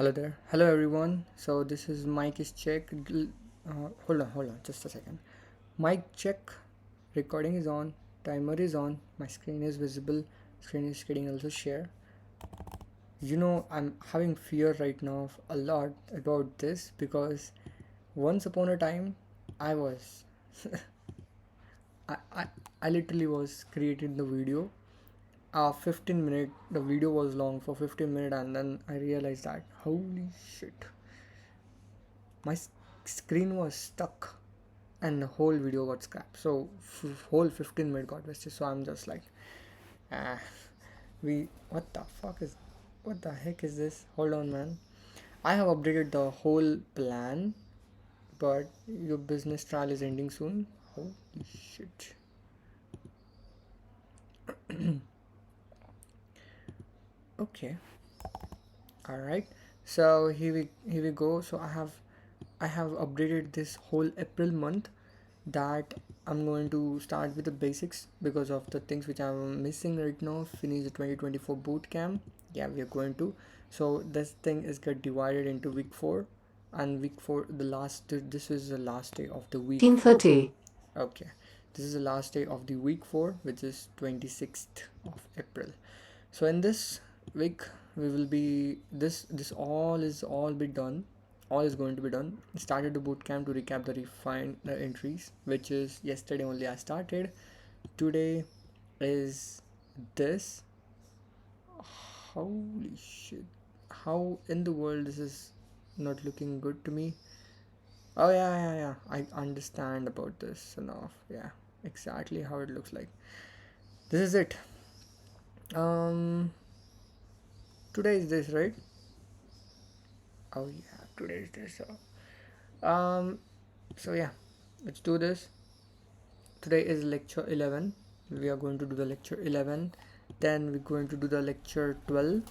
Hello there. Hello everyone. So this is mic is check. Hold on, just a second. Mic check. Recording is on. Timer is on. My screen is visible. Screen is getting also share. I'm having fear right now a lot about this because once upon a time, I was, I, I, I literally was creating the video. 15 minute. The video was long for 15 minutes, and then I realized that holy shit, my screen was stuck and the whole video got scrapped. So whole 15 minute got wasted. So I'm just like, ah, we what the fuck is, what the heck is this? Hold on, man. I have updated the whole plan, but your business trial is ending soon. Holy shit. Okay. All right. So here we go. So I have updated this whole April month that I'm going to start with the basics because of the things which I'm missing right now. Finish the 2024 boot camp. Yeah, we are going to. So this thing is get divided into week 4 and week 4 the last this is the last day of the week 4. 1830. Okay. This is the last day of the week 4, which is 26th of April. So in this week we will be this all is all be done. All is going to be done. Started the boot camp to recap the refined entries, which is yesterday only I started. Today is this. Holy shit. How in the world this is not looking good to me? Oh yeah. I understand about this enough. Yeah. Exactly how it looks like. This is it. Um Today is this, right? Oh yeah, today is this. So yeah, let's do this. Today is lecture 11. We are going to do the lecture 11. Then we're going to do the lecture 12,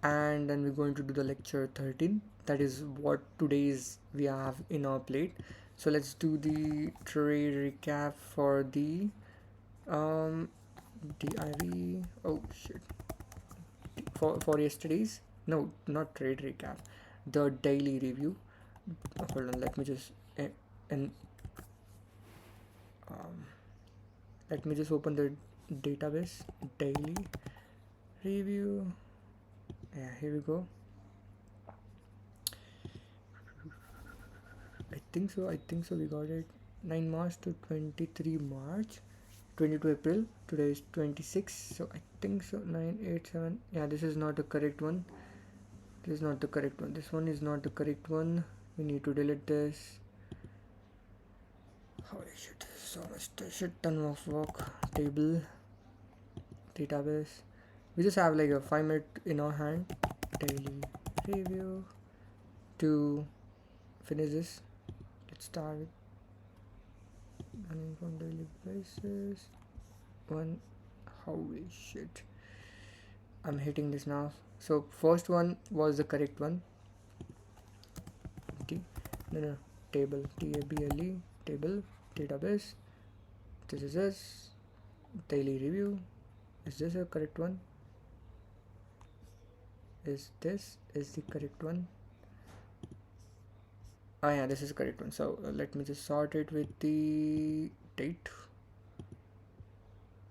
and then we're going to do the lecture 13. That is what today's we have in our plate. So let's do the trade recap for the um DIV. Oh shit. For yesterday's, no, not trade recap, the daily review. Hold on, let me just and um, let me just open the database. Daily review. Yeah, here we go. I think so we got it 9 March to 23 March, 22 April. Today is 26, so I think so 987. Yeah, this is not the correct one. This is not the correct one. This one is not the correct one. We need to delete this. Holy shit, this is so much shit ton of work. Table, database. We just have like a 5 minute in our hand. Daily review to finish this. Let's start with running from daily basis. One, holy shit, I'm hitting this now. So first one was the correct one. T, no, table, table, table, database. This is this daily review. Is this a correct one? Is this is the correct one? Oh yeah, this is the correct one. So let me just sort it with the date.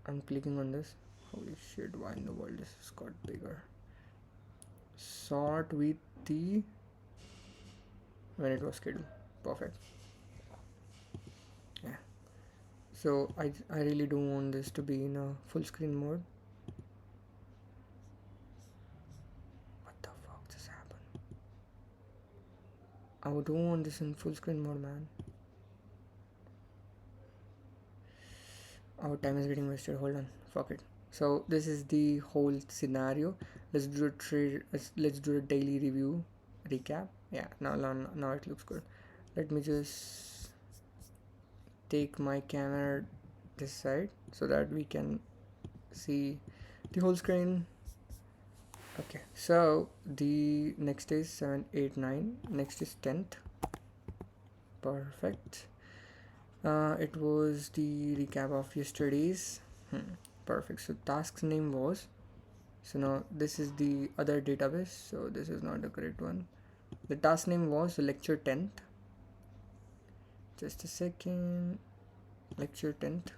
I'm clicking on this. Holy shit, why in the world this has got bigger? Sort with the when it was scheduled. Perfect. Yeah. So I really don't want this to be in a full screen mode. What the fuck just happened? I don't want this in full screen mode, man. Our time is getting wasted. Hold on. Fuck it. So this is the whole scenario. Let's do a trade. Let's do a daily review recap. Yeah. Now it looks good. Let me just take my camera this side so that we can see the whole screen. Okay, so the next is 7 8 9. Next is 10th. Perfect. It was the recap of yesterday's. Perfect. So task's name was So now this is the other database, so this is not the correct one. The task name was lecture 10th. Just a second. Lecture 10th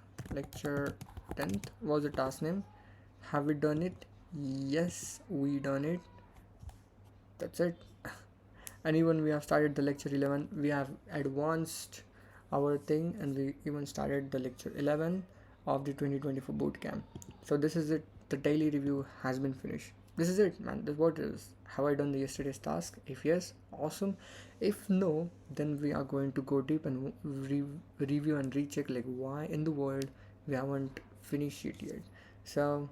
was the task name. Have we done it? Yes, we done it. That's it. And even we have started the lecture 11, we have advanced our thing, and we even started the lecture 11 of the 2024 boot camp. So this is it. The daily review has been finished. This is it, man. This is what it is. Have I done the yesterday's task? If yes, awesome. If no, then we are going to go deep and review and recheck like why in the world we haven't finished it yet. So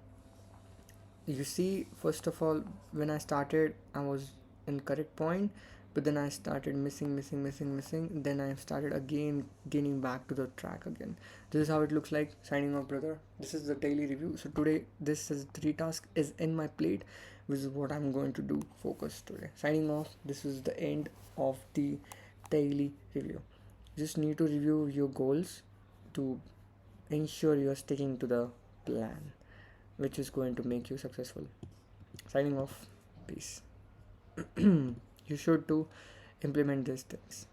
you see, first of all, when I started, I was in correct point, but then I started missing. Then I started again gaining back to the track again. This is how it looks like. Signing off, brother. This is the daily review. So today, this is 3 tasks is in my plate, which is what I'm going to do. Focus today. Signing off. This is the end of the daily review. Just need to review your goals to ensure you're sticking to the plan, which is going to make you successful. Signing off. Peace. You should to implement these things.